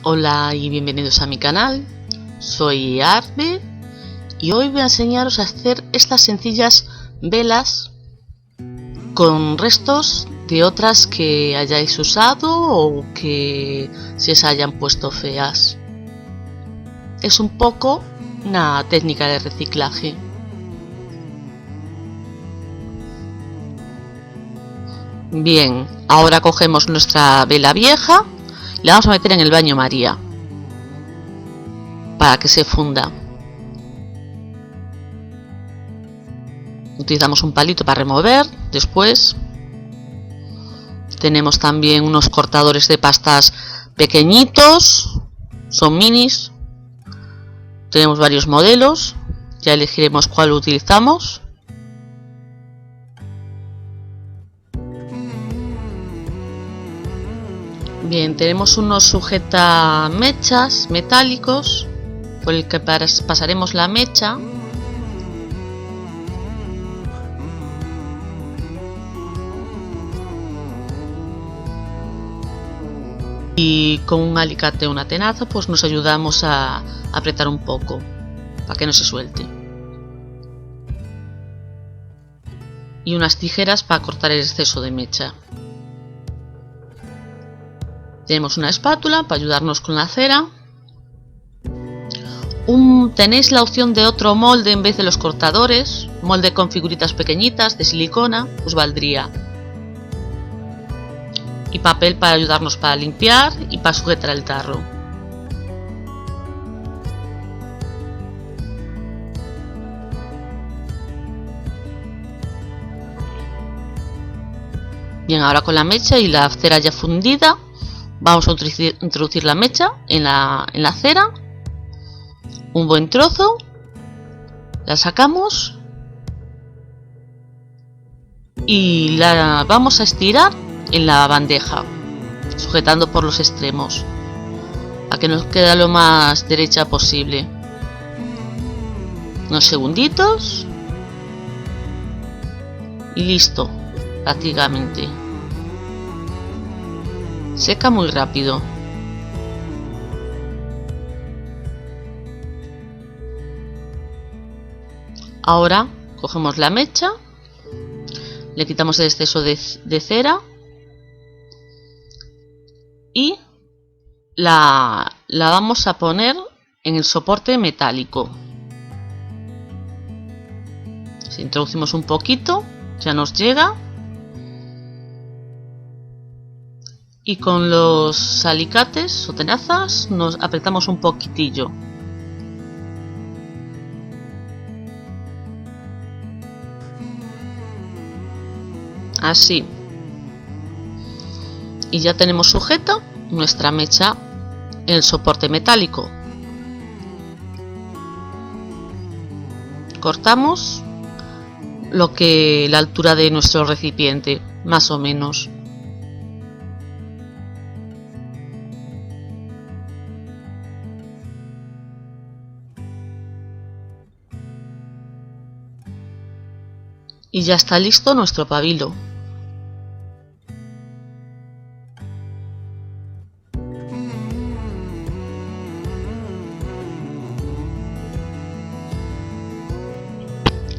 Hola y bienvenidos a mi canal, soy Arbe y hoy voy a enseñaros a hacer estas sencillas velas con restos de otras que hayáis usado o que se os hayan puesto feas. Es un poco una técnica de reciclaje. Bien, ahora cogemos nuestra vela vieja y la vamos a meter en el baño María para que se funda. Utilizamos un palito para remover. Después tenemos también unos cortadores de pastas pequeñitos, son minis. Tenemos varios modelos, ya elegiremos cuál utilizamos. Bien, tenemos unos sujetamechas metálicos por el que pasaremos la mecha. Y con un alicate o una tenaza pues nos ayudamos a apretar un poco para que no se suelte. Y unas tijeras para cortar el exceso de mecha. Tenemos una espátula para ayudarnos con la cera. Tenéis la opción de otro molde en vez de los cortadores, molde con figuritas pequeñitas de silicona, os valdría. Y papel para ayudarnos para limpiar y para sujetar el tarro. Bien, ahora con la mecha y la cera ya fundida, vamos a introducir la mecha en la cera, un buen trozo, la sacamos y la vamos a estirar en la bandeja, sujetando por los extremos, a que nos quede lo más derecha posible. Unos segunditos y listo, prácticamente. Seca muy rápido. Ahora cogemos la mecha, le quitamos el exceso de cera y la vamos a poner en el soporte metálico. Si introducimos un poquito, ya nos llega. Y con los alicates o tenazas nos apretamos un poquitillo. Así. Y ya tenemos sujeta nuestra mecha en el soporte metálico. Cortamos la altura de nuestro recipiente, más o menos. Y ya está listo nuestro pabilo.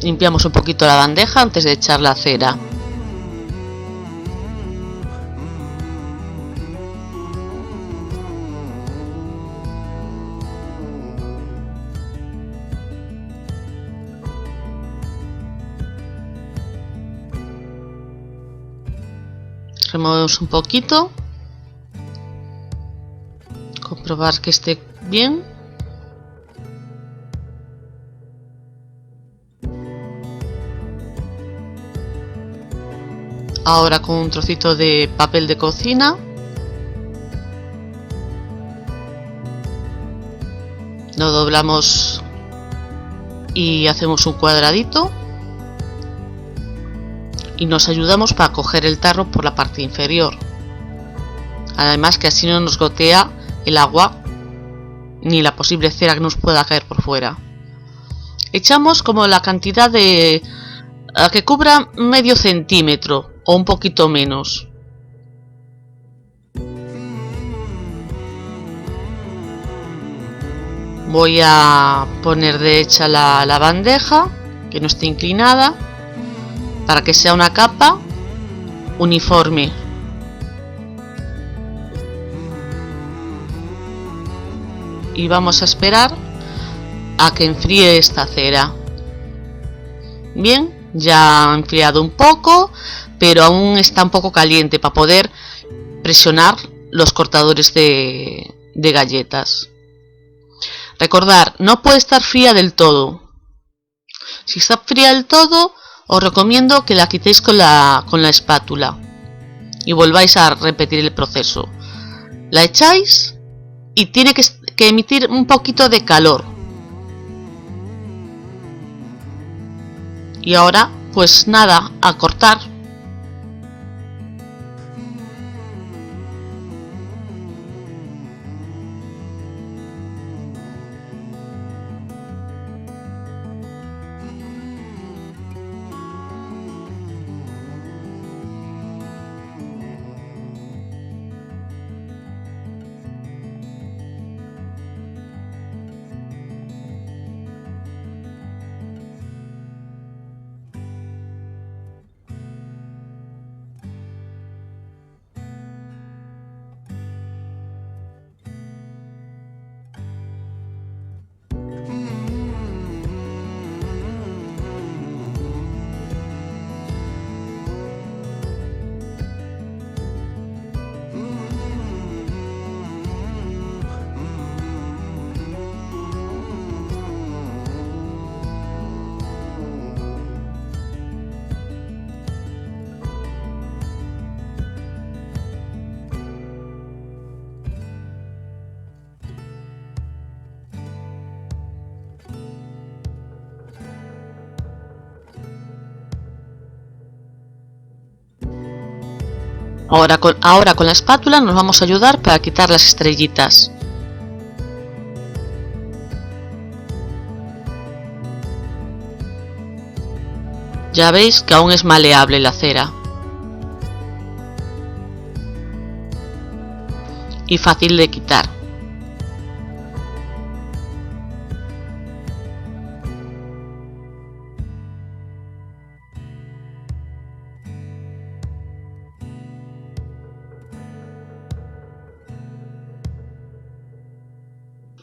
Limpiamos un poquito la bandeja antes de echar la cera. Removemos un poquito, comprobar que esté bien. Ahora con un trocito de papel de cocina lo doblamos y hacemos un cuadradito. Y nos ayudamos para coger el tarro por la parte inferior. Además que así no nos gotea el agua ni la posible cera que nos pueda caer por fuera. Echamos como la cantidad de que cubra medio centímetro o un poquito menos. voy a poner derecha la bandeja, que no esté inclinada, para que sea una capa uniforme. Y vamos a esperar a que enfríe esta cera. Bien, ya ha enfriado un poco, pero aún está un poco caliente para poder presionar los cortadores de galletas. Recordar, no puede estar fría del todo. Si está fría del todo, os recomiendo que la quitéis con la espátula y volváis a repetir el proceso. La echáis y tiene que emitir un poquito de calor. Y ahora, pues nada, a cortar. Ahora con la espátula nos vamos a ayudar para quitar las estrellitas. Ya veis que aún es maleable la cera. Y fácil de quitar.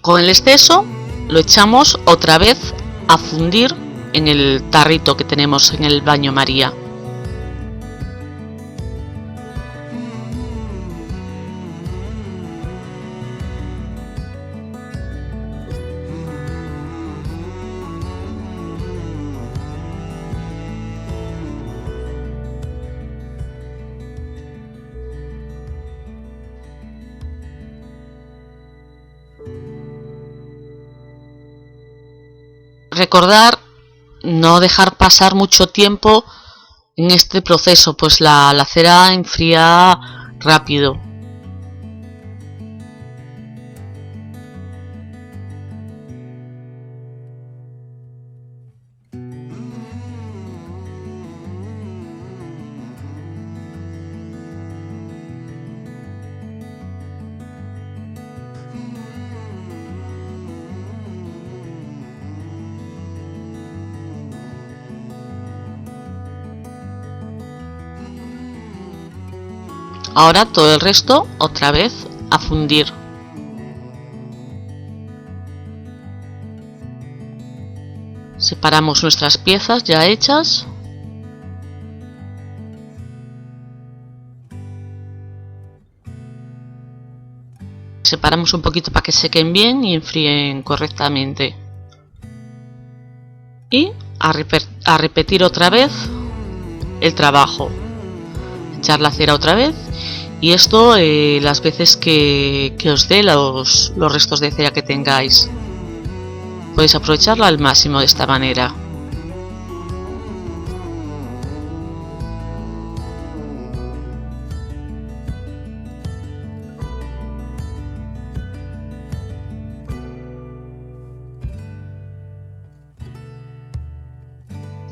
Con el exceso lo echamos otra vez a fundir en el tarrito que tenemos en el baño María. Recordar no dejar pasar mucho tiempo en este proceso, pues la cera enfría rápido. Ahora todo el resto otra vez a fundir. Separamos nuestras piezas ya hechas. Separamos un poquito para que sequen bien y enfríen correctamente. Y a repetir otra vez el trabajo. Echar la cera otra vez. Y esto las veces que os dé los restos de cera que tengáis. Podéis aprovecharlo al máximo de esta manera.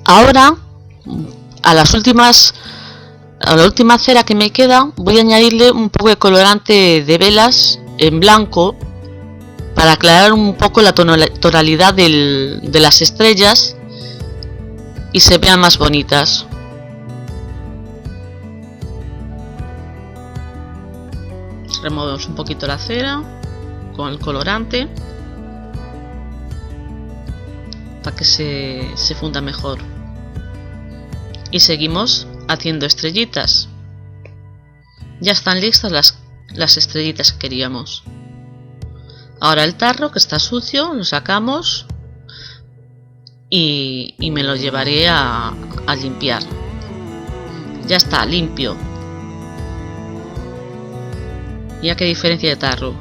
Ahora, a la última cera que me queda, voy a añadirle un poco de colorante de velas en blanco para aclarar un poco la tonalidad de las estrellas y se vean más bonitas. Removemos un poquito la cera con el colorante para que se funda mejor, y seguimos haciendo estrellitas. Ya están listas las estrellitas que queríamos. Ahora el tarro, que está sucio, lo sacamos y me lo llevaré a limpiar. Ya está limpio. Ya qué diferencia de tarro.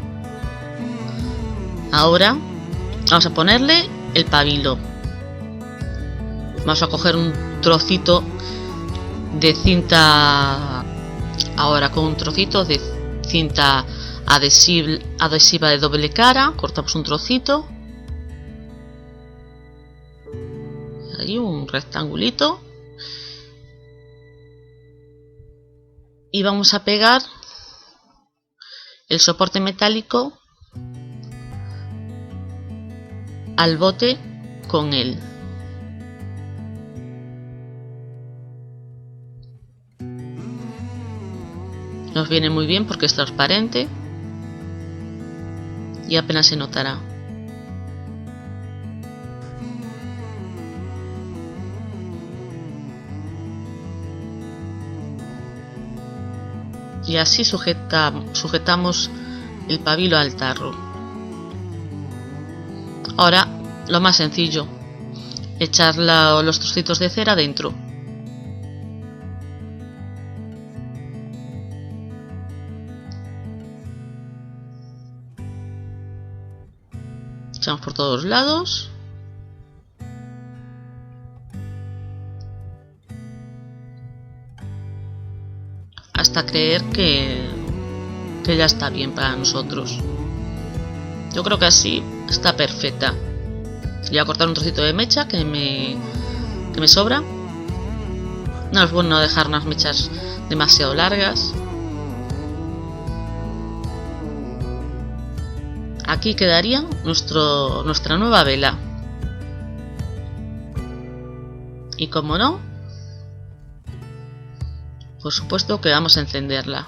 Ahora vamos a ponerle el pabilo. Vamos a coger un trocito de cinta, ahora con un trocito de cinta adhesiva de doble cara, cortamos un trocito, ahí un rectangulito, y vamos a pegar el soporte metálico al bote con él. Nos viene muy bien porque es transparente y apenas se notará. Y así sujetamos el pabilo al tarro. Ahora lo más sencillo, echar los trocitos de cera dentro. Echamos por todos lados. Hasta creer que ya está bien para nosotros. Yo creo que así está perfecta. Voy a cortar un trocito de mecha que me sobra. No es bueno dejar unas mechas demasiado largas. Aquí quedaría nuestra nueva vela. Y como no, por supuesto que vamos a encenderla.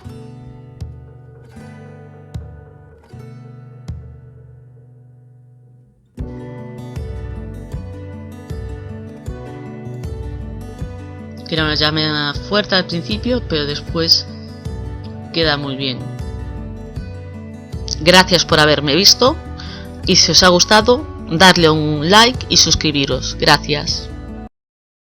Que era una llama fuerte al principio, pero después queda muy bien. Gracias por haberme visto, y si os ha gustado, darle un like y suscribiros. Gracias.